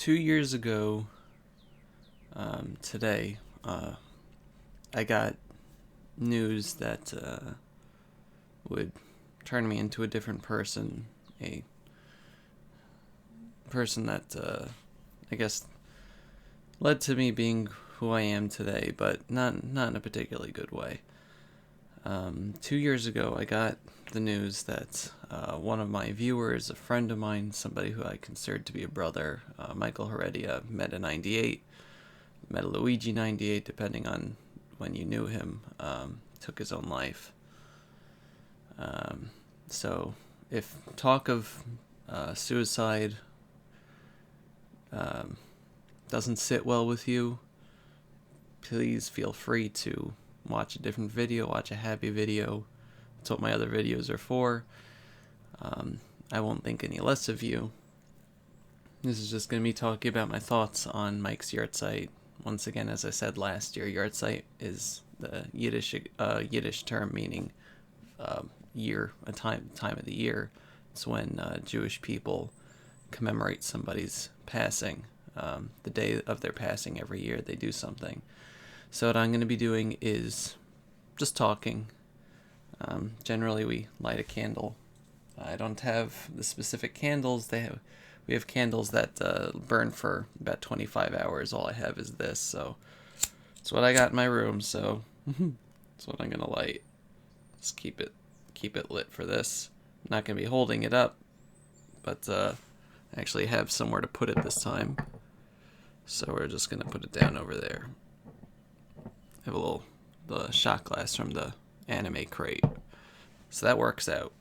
2 years ago, today, I got news that would turn me into a different person, a person that I guess led to me being who I am today, but not in a particularly good way. 2 years ago, I got the news that one of my viewers, a friend of mine, somebody who I considered to be a brother, Michael Heredia, Meta 98, Meta Luigi 98, depending on when you knew him, took his own life. So, if talk of suicide doesn't sit well with you, please feel free to watch a different video, watch a happy video. That's what my other videos are for. I won't think any less of you. This is just going to be talking about my thoughts on Mike's Yahrzeit. Once again, as I said last year, Yahrzeit is the Yiddish term meaning year, a time of the year. It's when Jewish people commemorate somebody's passing. The day of their passing every year, they do something. So what I'm going to be doing is just talking. Generally, we light a candle. I don't have the specific candles. We have candles that burn for about 25 hours. All I have is this, so it's what I got in my room. So that's what I'm gonna light. Just keep it lit for this. I'm not gonna be holding it up, but I actually have somewhere to put it this time. So we're just gonna put it down over there. I have the shot glass from the anime crate, so that works out.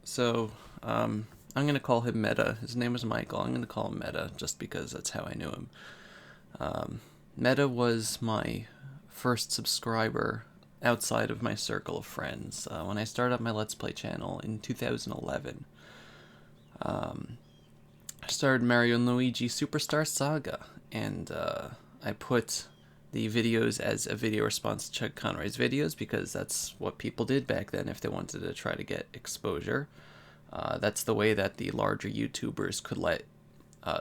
So, I'm going to call him Meta. His name was Michael. I'm going to call him Meta just because that's how I knew him. Meta was my first subscriber outside of my circle of friends. When I started up my Let's Play channel in 2011, I started Mario and Luigi Superstar Saga, and I put the videos as a video response to Chuck Conroy's videos because that's what people did back then if they wanted to try to get exposure. That's the way that the larger YouTubers could let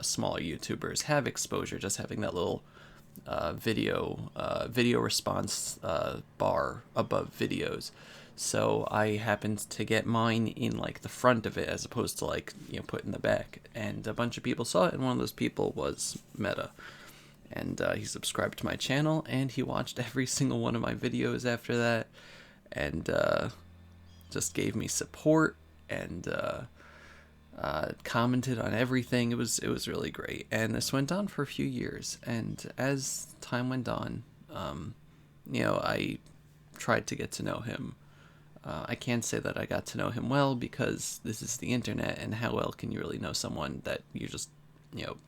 smaller YouTubers have exposure, just having that little video response bar above videos. So I happened to get mine in like the front of it as opposed to put in the back, and a bunch of people saw it, and one of those people was Meta. And he subscribed to my channel, and he watched every single one of my videos after that, and just gave me support, and commented on everything. It was really great, and this went on for a few years. And as time went on, I tried to get to know him. I can't say that I got to know him well because this is the internet, and how well can you really know someone that you just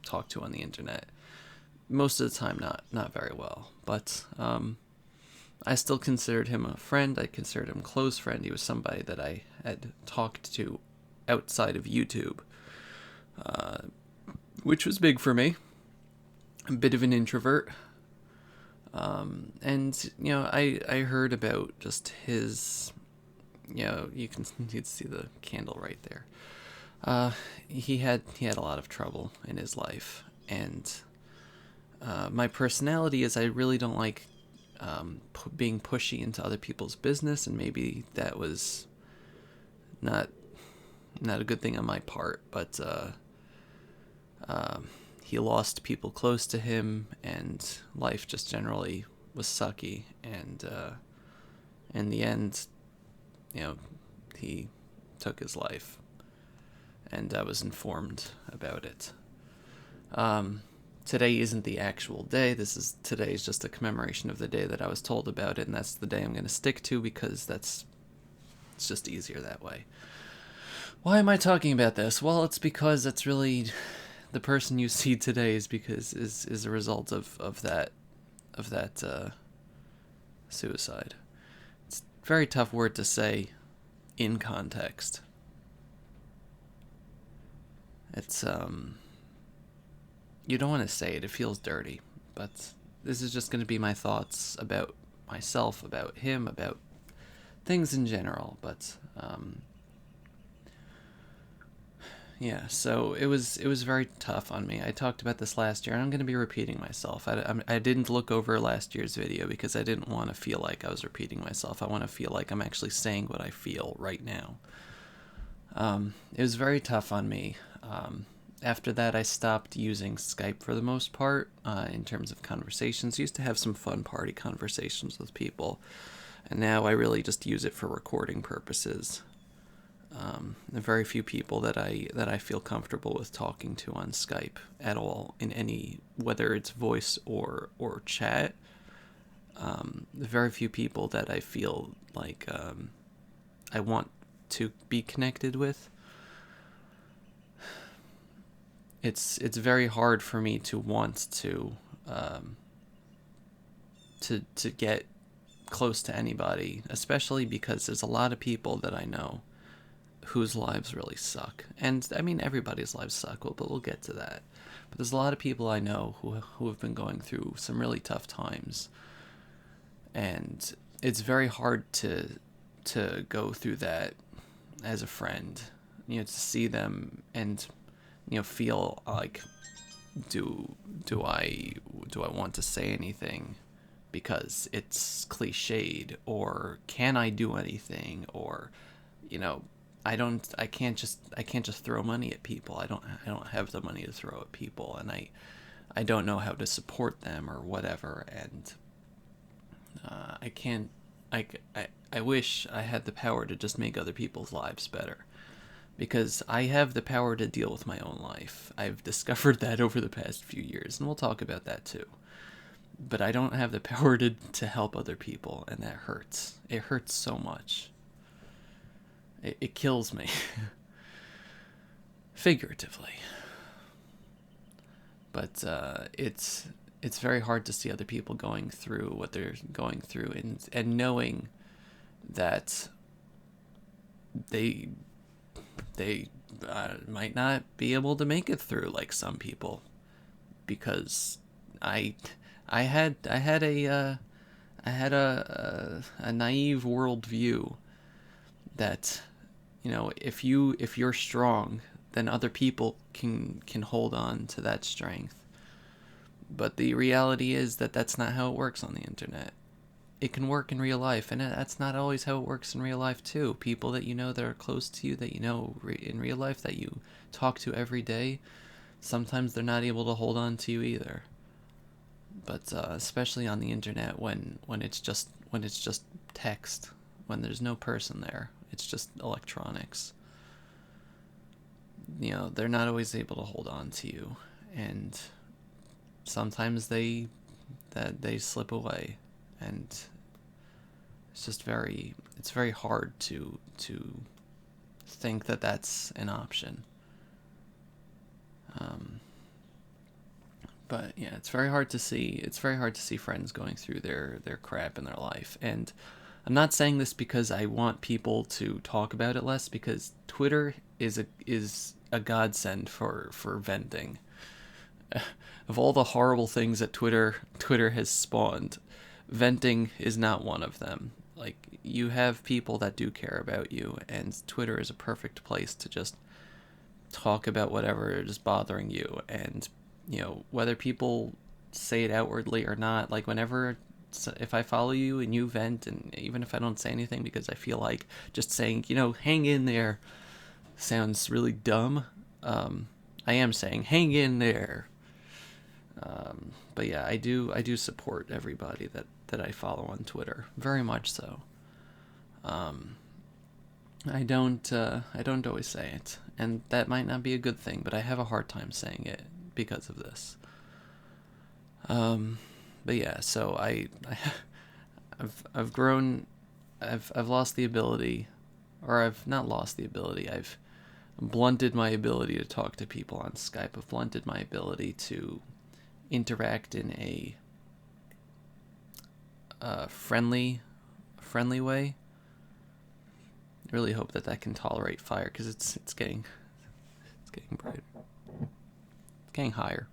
talk to on the internet? Most of the time, not very well, but I still considered him a friend. I considered him a close friend. He was somebody that I had talked to outside of YouTube, which was big for me. A bit of an introvert, and I heard about just his. You'd see the candle right there. He had a lot of trouble in his life, and my personality is I really don't like being pushy into other people's business, and maybe that was not a good thing on my part, but he lost people close to him, and life just generally was sucky, and in the end, he took his life, and I was informed about it. Today isn't the actual day. Today is just a commemoration of the day that I was told about it, and that's the day I'm going to stick to because it's just easier that way. Why am I talking about this? Well, it's because it's really the person you see today is a result of that suicide. It's a very tough word to say in context. It's you don't want to say it. It feels dirty, but this is just going to be my thoughts about myself, about him, about things in general. But Yeah, so it was very tough on me. I talked about this last year, and I'm going to be repeating myself. I didn't look over last year's video because I didn't want to feel like I was repeating myself. I want to feel like I'm actually saying what I feel right now. It was very tough on me. After that, I stopped using Skype for the most part in terms of conversations. I used to have some fun party conversations with people, and now I really just use it for recording purposes. There are very few people that I feel comfortable with talking to on Skype at all, in any, whether it's voice or chat. Very few people that I feel like I want to be connected with. It's very hard for me to want to get close to anybody, especially because there's a lot of people that I know whose lives really suck. And I mean, everybody's lives suck, but we'll get to that. But there's a lot of people I know who have been going through some really tough times, and it's very hard to go through that as a friend. To see them and feel like, do I want to say anything because it's cliched, or can I do anything, or I can't just throw money at people. I don't have the money to throw at people, and I don't know how to support them or whatever, and I can't. I wish I had the power to just make other people's lives better, because I have the power to deal with my own life. I've discovered that over the past few years, and we'll talk about that too. But I don't have the power to help other people, and that hurts. It hurts so much. It kills me. Figuratively. But it's very hard to see other people going through what they're going through, and knowing that they might not be able to make it through like some people, because I had a naive worldview that if you're strong, then other people can hold on to that strength. But the reality is that that's not how it works on the internet. It can work in real life, and that's not always how it works in real life too. People that that are close to you, that in real life, that you talk to every day, sometimes they're not able to hold on to you either. But especially on the internet, when it's just text, when there's no person there, it's just electronics. They're not always able to hold on to you, and sometimes they slip away, and it's very hard to think that that's an option. But yeah, it's very hard to see friends going through their crap in their life. And I'm not saying this because I want people to talk about it less, because Twitter is a godsend for venting. Of all the horrible things that Twitter has spawned, venting is not one of them. Like, you have people that do care about you, and Twitter is a perfect place to just talk about whatever is bothering you. And whether people say it outwardly or not, like, if I follow you and you vent, and even if I don't say anything because I feel like just saying, hang in there sounds really dumb, I am saying hang in there. But yeah, I do support everybody that I follow on Twitter, very much so. I don't always say it, and that might not be a good thing, but I have a hard time saying it because of this. But yeah, so I've grown, I've lost the ability, or I've not lost the ability, I've blunted my ability to talk to people on Skype. I've blunted my ability to interact in a friendly way. I really hope that can tolerate fire, because it's getting brighter. It's getting higher.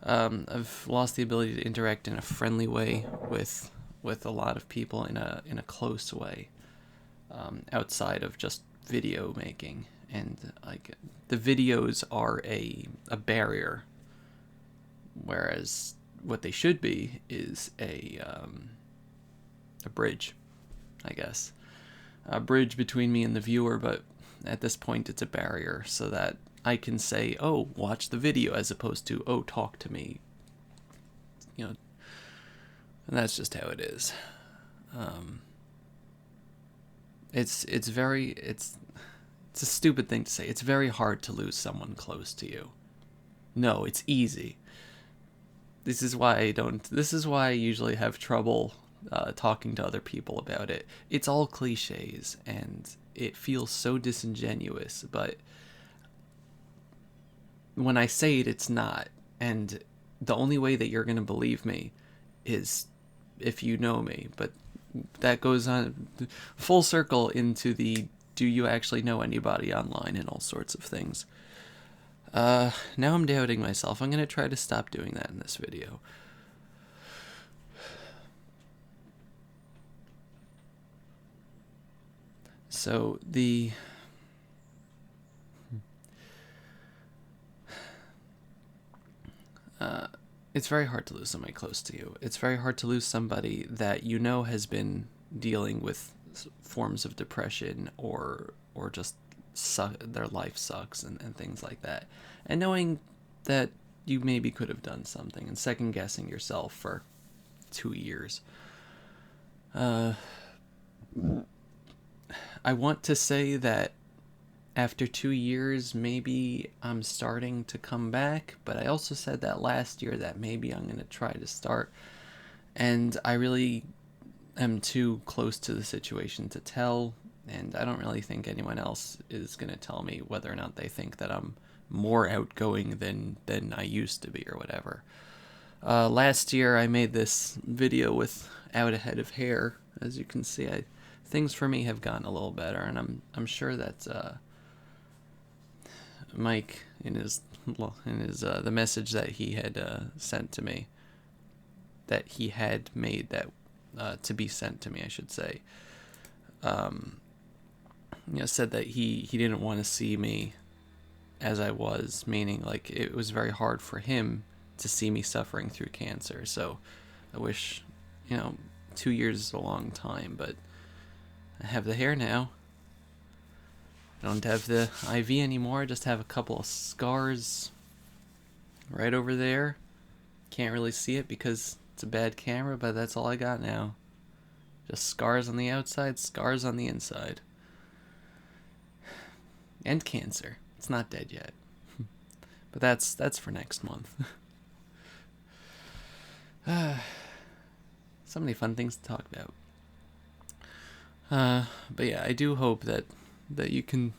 I've lost the ability to interact in a friendly way with a lot of people in a close way, outside of just video making, and like the videos are a barrier, whereas what they should be is a bridge, I guess, a bridge between me and the viewer. But at this point, it's a barrier so that I can say, "Oh, watch the video," as opposed to, "Oh, talk to me." You know, and that's just how it is. It's a stupid thing to say. It's very hard to lose someone close to you. No, it's easy. This is why I don't. This is why I usually have trouble talking to other people about it. It's all cliches, and it feels so disingenuous. But when I say it, it's not. And the only way that you're gonna believe me is if you know me. But that goes on full circle into the do you actually know anybody online and all sorts of things. Now I'm doubting myself. I'm going to try to stop doing that in this video. So it's very hard to lose somebody close to you. It's very hard to lose somebody that you know has been dealing with forms of depression or just their life sucks and things like that. And knowing that you maybe could have done something and second guessing yourself for 2 years. I want to say that after 2 years, maybe I'm starting to come back, but I also said that last year that maybe I'm going to try to start, and I really am too close to the situation to tell, and I don't really think anyone else is going to tell me whether or not they think that I'm more outgoing than I used to be or whatever. Last year I made this video without a head of hair. As you can see, things for me have gotten a little better, and I'm sure that Mike in his the message that he had sent to me, that he had made that to be sent to me, I should say, said that he didn't want to see me as I was, meaning like it was very hard for him to see me suffering through cancer. So I wish, 2 years is a long time, but I have the hair now. I don't have the IV anymore. I just have a couple of scars right over there. Can't really see it because it's a bad camera, but that's all I got now. Just scars on the outside, scars on the inside. And cancer. It's not dead yet. But that's for next month. So many fun things to talk about. But yeah, I do hope that you can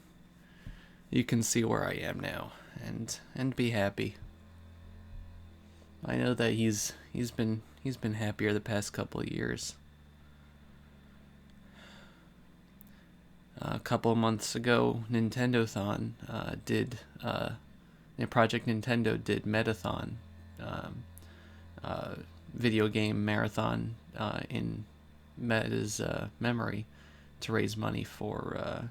see where I am now and be happy. I know that he's been happier the past couple of years. A couple of months ago, Nintendo-thon Project Nintendo did Metathon, video game marathon in Meta's memory to raise money for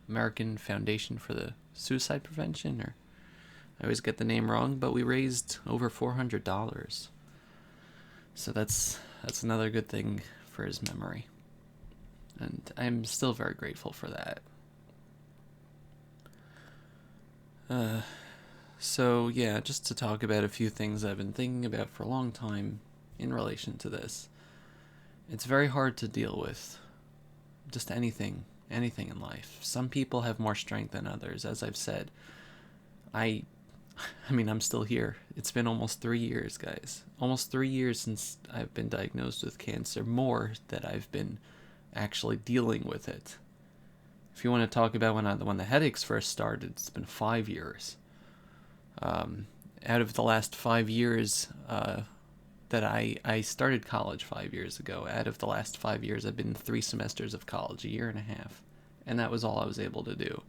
American Foundation for the Suicide Prevention, or I always get the name wrong, but we raised over $400. So that's another good thing for his memory. And I'm still very grateful for that. So yeah, just to talk about a few things I've been thinking about for a long time in relation to this. It's very hard to deal with just anything in life. Some people have more strength than others, as I've said. I mean, I'm still here. It's been almost 3 years, guys. Almost 3 years since I've been diagnosed with cancer, more that I've been actually dealing with it. If you want to talk about when the headaches first started, it's been 5 years. Out of the last 5 years that I started college 5 years ago, out of the last 5 years, I've been in 3 semesters of college, a year and a half. And that was all I was able to do.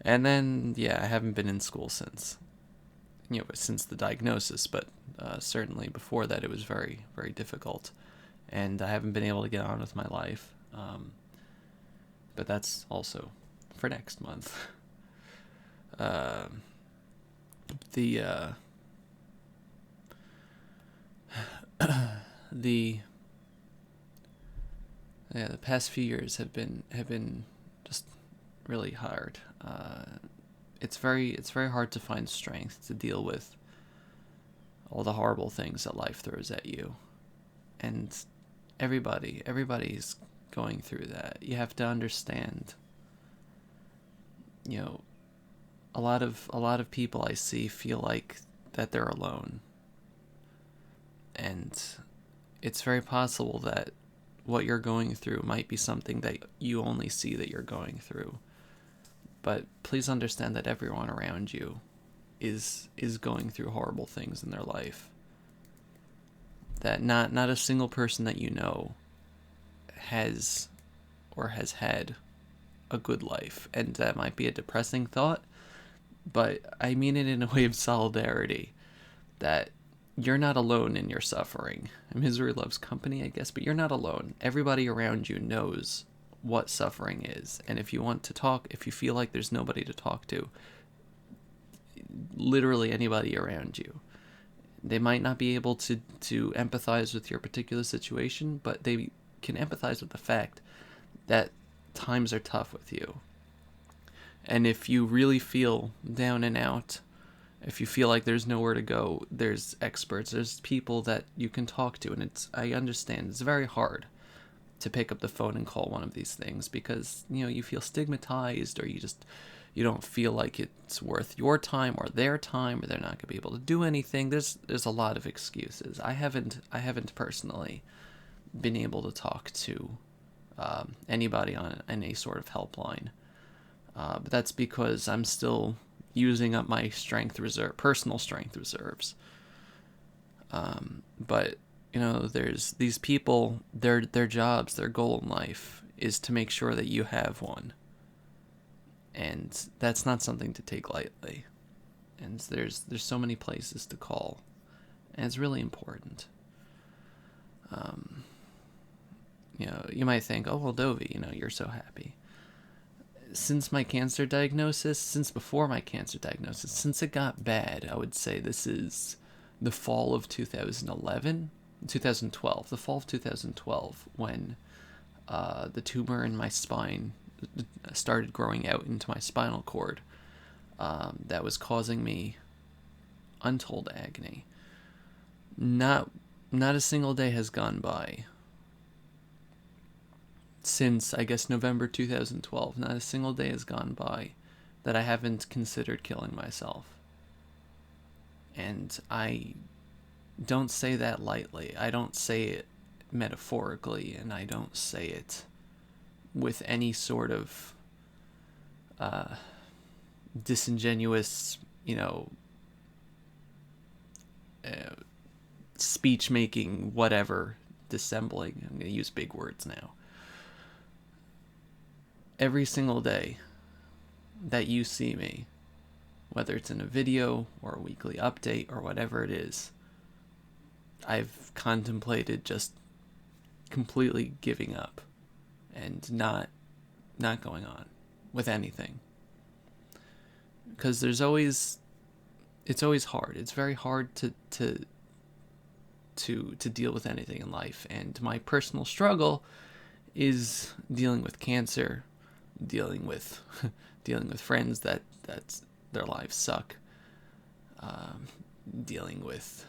And then, yeah, I haven't been in school since the diagnosis, but certainly before that it was very, very difficult. And I haven't been able to get on with my life. But that's also for next month. Um, the the yeah, the past few years have been just really hard. It's very hard to find strength to deal with all the horrible things that life throws at you, and everybody's going through that. You have to understand. You know, a lot of people I see feel like that they're alone, and it's very possible that what you're going through might be something that you only see that you're going through. But please understand that everyone around you is going through horrible things in their life. That not a single person that you know has or has had a good life. And that might be a depressing thought, but I mean it in a way of solidarity, that you're not alone in your suffering. Misery loves company, I guess, but you're not alone. Everybody around you knows what suffering is. And if you want to talk, if you feel like there's nobody to talk to, literally anybody around you. They might not be able to empathize with your particular situation, but they can empathize with the fact that times are tough with you. And if you really feel down and out, if you feel like there's nowhere to go, there's experts, there's people that you can talk to. And I understand it's very hard to pick up the phone and call one of these things because, you feel stigmatized, or you don't feel like it's worth your time or their time, or they're not going to be able to do anything. There's a lot of excuses. I haven't personally been able to talk to anybody on any sort of helpline. But that's because I'm still using up my personal strength reserves. But there's these people, their jobs, their goal in life is to make sure that you have one. And that's not something to take lightly. And there's so many places to call. And it's really important. You might think, oh, well, Dovey, you're so happy. Since before my cancer diagnosis, since it got bad, I would say this is the fall of 2012, the fall of 2012, when the tumor in my spine started growing out into my spinal cord, that was causing me untold agony. Not a single day has gone by since, I guess, November 2012. Not a single day has gone by that I haven't considered killing myself. And I don't say that lightly. I don't say it metaphorically, and I don't say it with any sort of disingenuous, speech-making, whatever, dissembling. I'm going to use big words now. Every single day that you see me, whether it's in a video or a weekly update or whatever it is, I've contemplated just completely giving up and not going on with anything. Because it's always hard. It's very hard to deal with anything in life. And my personal struggle is dealing with cancer, dealing with friends that their lives suck, dealing with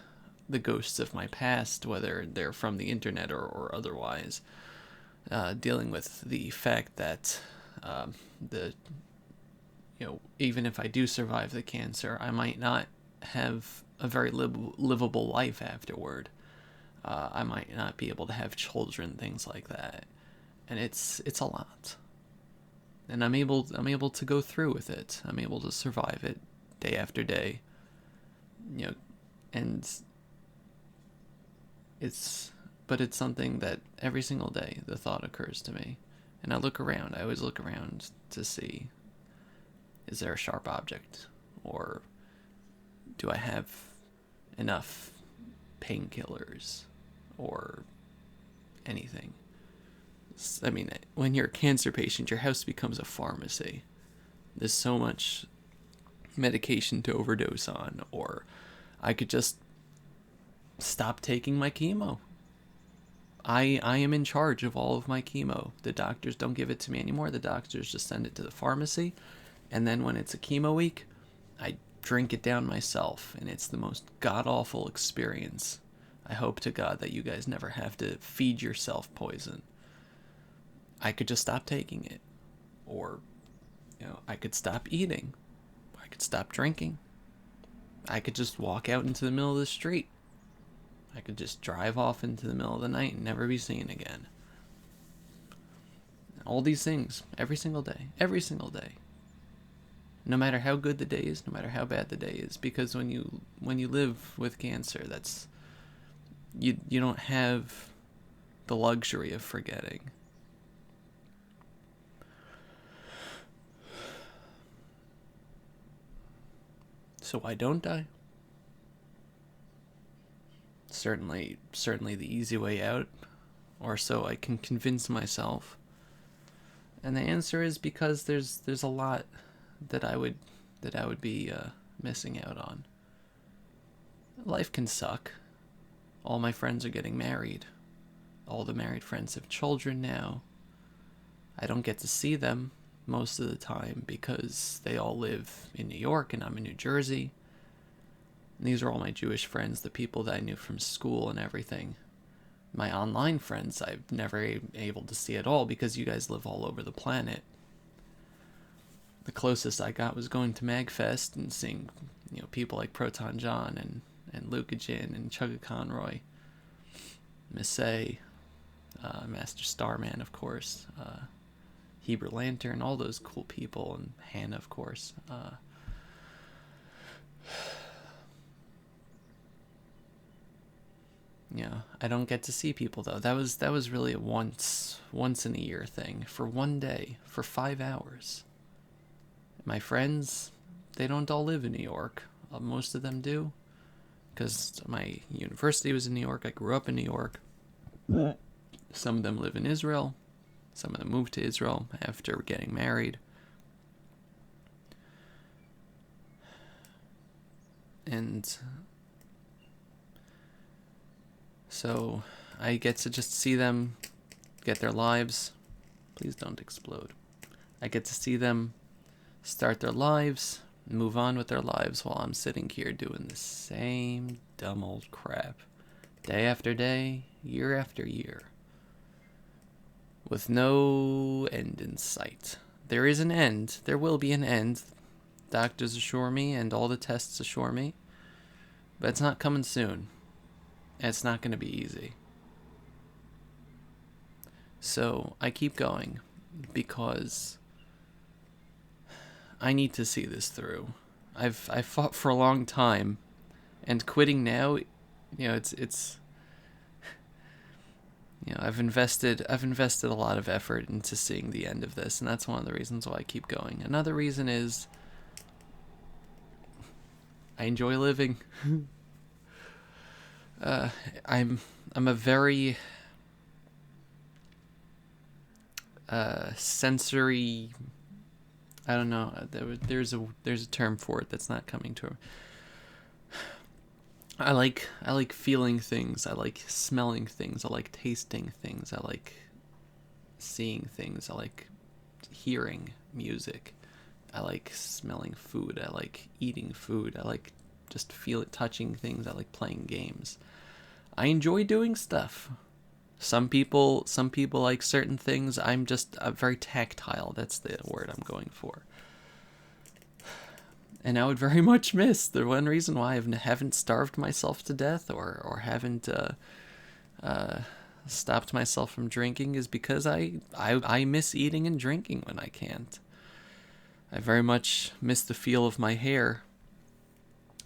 the ghosts of my past, whether they're from the internet or otherwise, dealing with the fact that even if I do survive the cancer, I might not have a very livable life afterward. I might not be able to have children, things like that, and it's a lot. And I'm able to go through with it. I'm able to survive it day after day. And it's something that every single day the thought occurs to me. And I always look around to see, is there a sharp object? Or do I have enough painkillers or anything? I mean, when you're a cancer patient, your house becomes a pharmacy. There's so much medication to overdose on, or I could just stop taking my chemo. I am in charge of all of my chemo. The doctors don't give it to me anymore. The doctors just send it to the pharmacy. And then when it's a chemo week, I drink it down myself. And it's the most god-awful experience. I hope to God that you guys never have to feed yourself poison. I could just stop taking it. Or, I could stop eating. I could stop drinking. I could just walk out into the middle of the street. I could just drive off into the middle of the night and never be seen again. All these things, every single day. Every single day. No matter how good the day is, no matter how bad the day is. Because when you live with cancer, that's... You don't have the luxury of forgetting. So I don't die. Certainly the easy way out, or so I can convince myself. And the answer is because there's a lot that I would be missing out on. Life can suck. All my friends are getting married. All the married friends have children now. I don't get to see them most of the time because they all live in New York and I'm in New Jersey. And these are all my Jewish friends, the people that I knew from school and everything. My online friends I've never been able to see at all because you guys live all over the planet. The closest I got was going to MagFest and seeing, people like Proton John and Luca Jin and Chugga Conroy, Missay, Master Starman, of course, Hebrew Lantern, all those cool people, and Hannah, of course. I don't get to see people though. That was really a once in a year thing for one day for 5 hours. My friends, they don't all live in New York. Most of them do, because my university was in New York. I grew up in New York. Some of them live in Israel. Some of them moved to Israel after getting married. And so I get to just see them get their lives. Please don't explode. I get to see them start their lives, move on with their lives while I'm sitting here doing the same dumb old crap. Day after day, year after year. With no end in sight. There is an end. There will be an end. Doctors assure me and all the tests assure me. But it's not coming soon. It's not going to be easy. So I keep going because I need to see this through. I've fought for a long time, and quitting now, it's I've invested a lot of effort into seeing the end of this, and that's one of the reasons why I keep going. Another reason is I enjoy living. I'm a very sensory. I don't know. There's a term for it that's not coming to. I like feeling things. I like smelling things. I like tasting things. I like seeing things. I like hearing music. I like smelling food. I like eating food. I like just touching things. I like playing games. I enjoy doing stuff. Some people like certain things. I'm very tactile. That's the word I'm going for. And I would very much miss the one reason why I haven't starved myself to death or haven't stopped myself from drinking is because I miss eating and drinking when I can't. I very much miss the feel of my hair.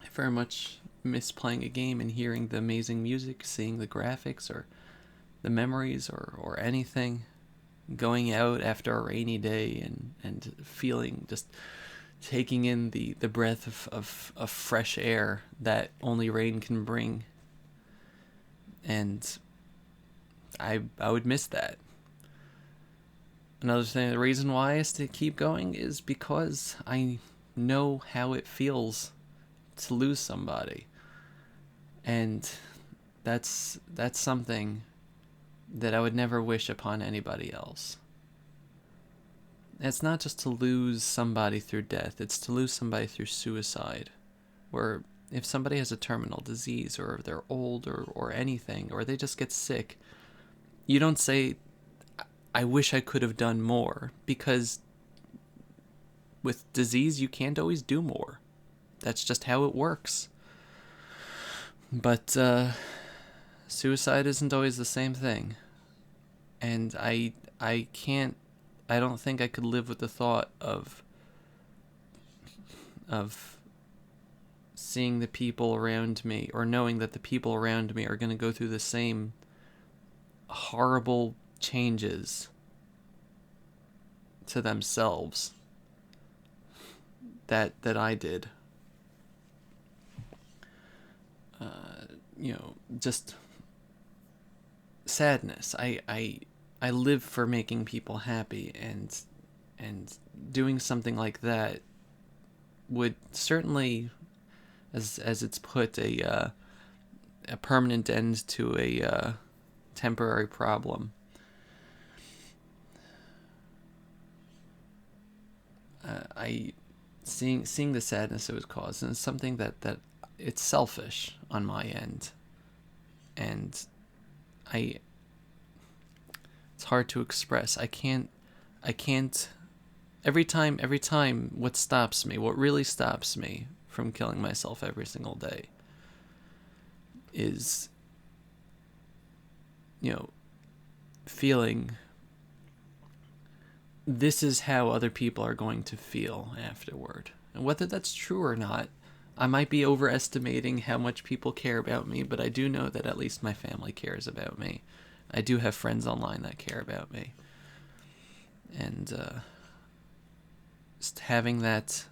I very much miss playing a game and hearing the amazing music, seeing the graphics or the memories or anything. Going out after a rainy day and feeling, just taking in the breath of fresh air that only rain can bring. And I would miss that. Another thing, the reason why I still keep going is because I know how it feels to lose somebody. And that's something that I would never wish upon anybody else. It's not just to lose somebody through death, it's to lose somebody through suicide. Where if somebody has a terminal disease, or they're old, or anything, or they just get sick, you don't say, I wish I could have done more, because with disease you can't always do more. That's just how it works. But suicide isn't always the same thing. And I don't think I could live with the thought of seeing the people around me, or knowing that the people around me are going to go through the same horrible changes to themselves that I did. Just sadness. I live for making people happy, and doing something like that would certainly, as it's put, a permanent end to a temporary problem. Seeing the sadness it was caused, and it's something that it's selfish on my end, and it's hard to express. I can't. Every time, what really stops me from killing myself every single day is, feeling this is how other people are going to feel afterward. And whether that's true or not, I might be overestimating how much people care about me, but I do know that at least my family cares about me. I do have friends online that care about me. And just having that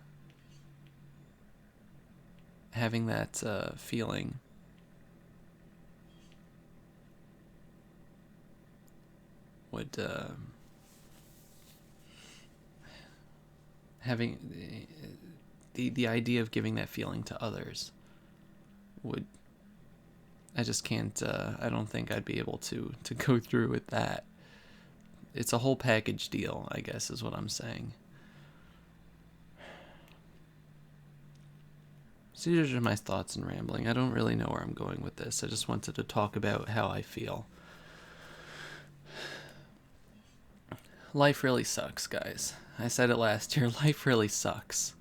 feeling would having the idea of giving that feeling to others would, I just can't, I don't think I'd be able to go through with that. It's a whole package deal, I guess, is what I'm saying. So these are my thoughts and rambling. I don't really know where I'm going with this. I just wanted to talk about how I feel. Life really sucks, guys. I said it last year. Life really sucks.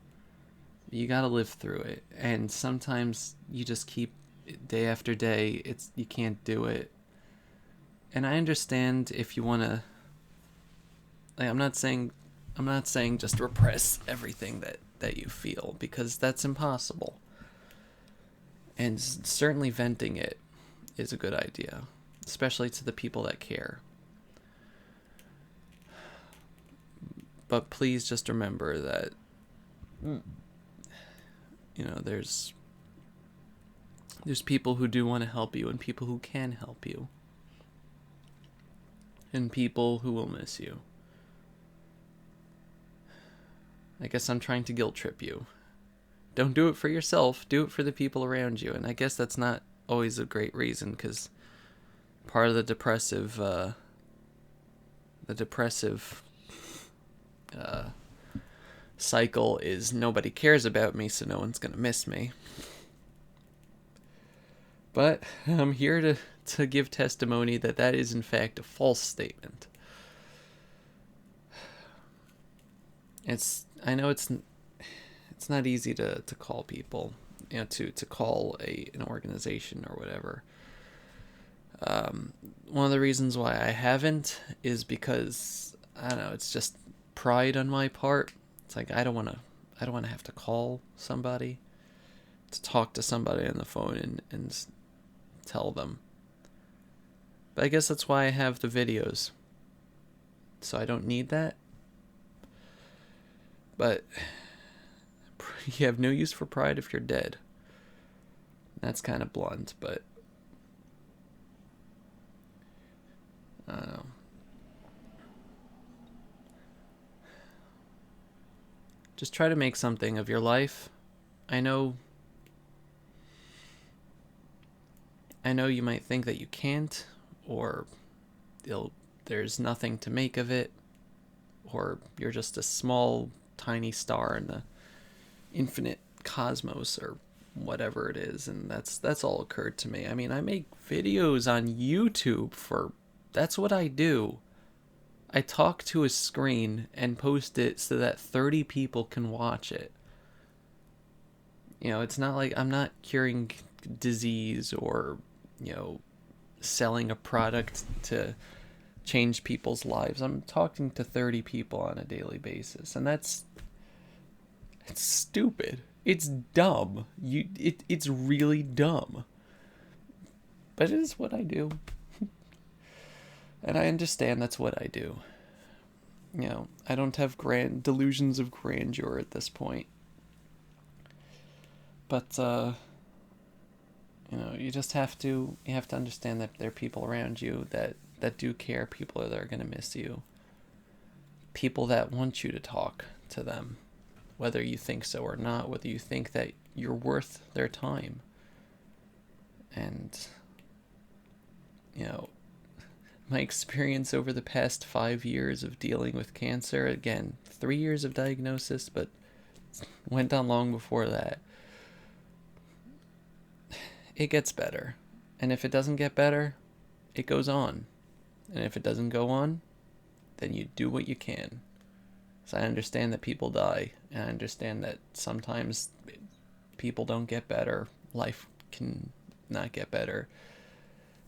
You gotta live through it. And sometimes you just keep, day after day, you can't do it. And I understand if you want to, like, I'm not saying just repress everything that you feel, because that's impossible. And certainly venting it is a good idea, especially to the people that care. But please just remember that, there's people who do want to help you, and people who can help you, and people who will miss you. I guess I'm trying to guilt trip you. Don't do it for yourself, do it for the people around you. And I guess that's not always a great reason, because part of the depressive cycle is nobody cares about me, so no one's gonna miss me. But I'm here to give testimony that is in fact a false statement. I know it's not easy to call people, to call an organization or whatever. One of the reasons why I haven't is because, I don't know, it's just pride on my part. It's like I don't want to have to call somebody, to talk to somebody on the phone and tell them. But I guess that's why I have the videos, so I don't need that. But you have no use for pride if you're dead. That's kind of blunt, but I don't know. Just try to make something of your life. I know you might think that you can't, or there's nothing to make of it, or you're just a small, tiny star in the infinite cosmos, or whatever it is, and that's all occurred to me. I mean, I make videos on YouTube that's what I do. I talk to a screen and post it so that 30 people can watch it. You know, it's not like I'm not curing disease or, selling a product to change people's lives. I'm talking to 30 people on a daily basis, and it's stupid. It's dumb. It's really dumb. But it is what I do. And I understand that's what I do. I don't have grand delusions of grandeur at this point. But you just have to understand that there are people around you that do care, people that are going to miss you. People that want you to talk to them, whether you think so or not, whether you think that you're worth their time. And my experience over the past 5 years of dealing with cancer, again, 3 years of diagnosis, but went on long before that. It gets better. And if it doesn't get better, it goes on. And if it doesn't go on, then you do what you can. So I understand that people die, and I understand that sometimes people don't get better. Life can not get better.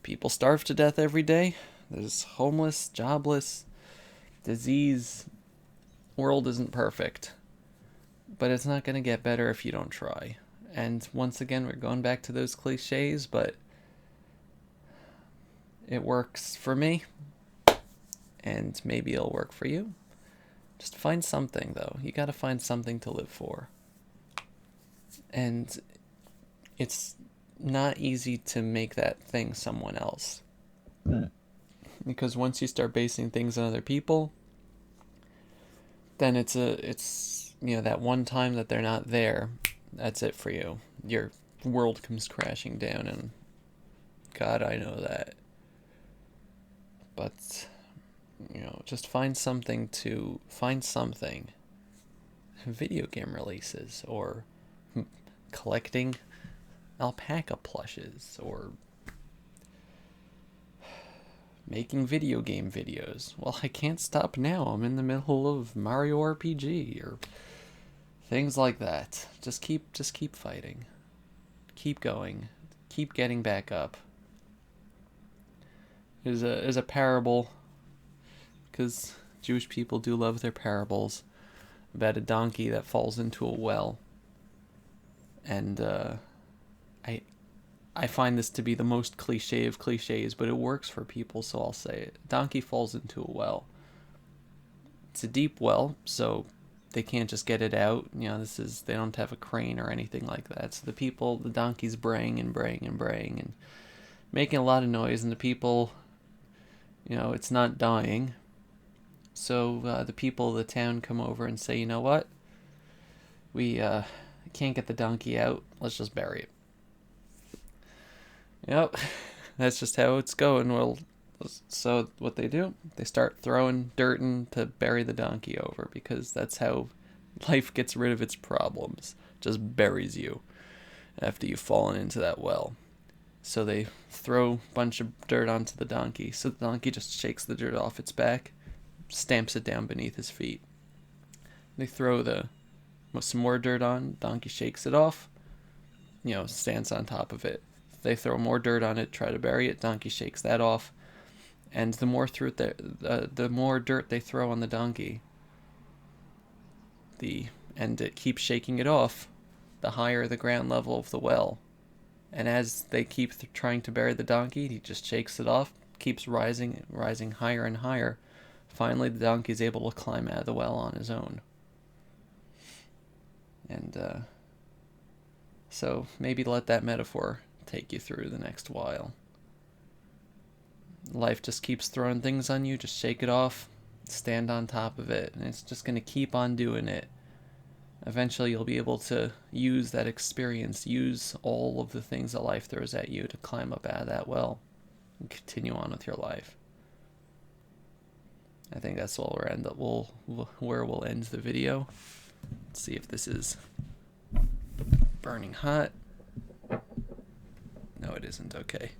People starve to death every day. There's homeless, jobless, disease. World isn't perfect. But it's not going to get better if you don't try. And once again, we're going back to those cliches, but it works for me. And maybe it'll work for you. Just find something, though. You got to find something to live for. And it's not easy to make that thing someone else. Because once you start basing things on other people, then it's that one time that they're not there, that's it for you. Your world comes crashing down, and God, I know that. But just find something. Video game releases, or collecting alpaca plushes, or making video game videos. Well, I can't stop now. I'm in the middle of Mario RPG, or things like that. Just keep fighting. Keep going. Keep getting back up. There's a parable, because Jewish people do love their parables, about a donkey that falls into a well. And I find this to be the most cliche of cliches, but it works for people, so I'll say it. Donkey falls into a well. It's a deep well, so they can't just get it out. They don't have a crane or anything like that. So the donkey's braying and braying and braying and making a lot of noise, and the people, it's not dying. So the people of the town come over and say, you know what? We can't get the donkey out. Let's just bury it. Yep, that's just how it's going. Well, so what they do, they start throwing dirt in to bury the donkey over, because that's how life gets rid of its problems. Just buries you after you've fallen into that well. So they throw a bunch of dirt onto the donkey. So the donkey just shakes the dirt off its back, stamps it down beneath his feet. They throw some more dirt on, donkey shakes it off, stands on top of it. They throw more dirt on it, try to bury it, donkey shakes that off. And the more dirt they throw on the donkey, and it keeps shaking it off, the higher the ground level of the well. And as they keep trying to bury the donkey, he just shakes it off, keeps rising higher and higher. Finally, the donkey is able to climb out of the well on his own. And so maybe let that metaphor take you through the next while. Life just keeps throwing things on you. Just shake it off, stand on top of it, and it's just going to keep on doing it Eventually you'll be able to use that experience, use all of the things that life throws at you to climb up out of that well and continue on with your life. I think that's where we'll end the video. Let's see if this is burning hot. No, it isn't. Okay.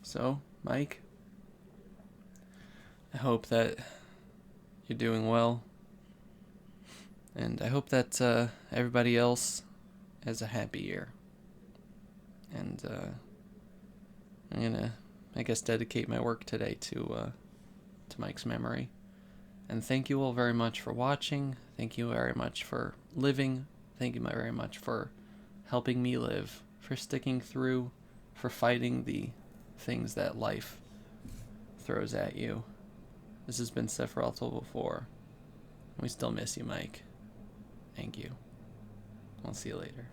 So, Mike, I hope that you're doing well. And I hope that everybody else has a happy year. And I'm going to, I guess, dedicate my work today to Mike's memory. And thank you all very much for watching. Thank you very much for living. Thank you very much for helping me live, for sticking through, for fighting the things that life throws at you. This has been Sephiroth before. We still miss you, Mike. Thank you. I'll see you later.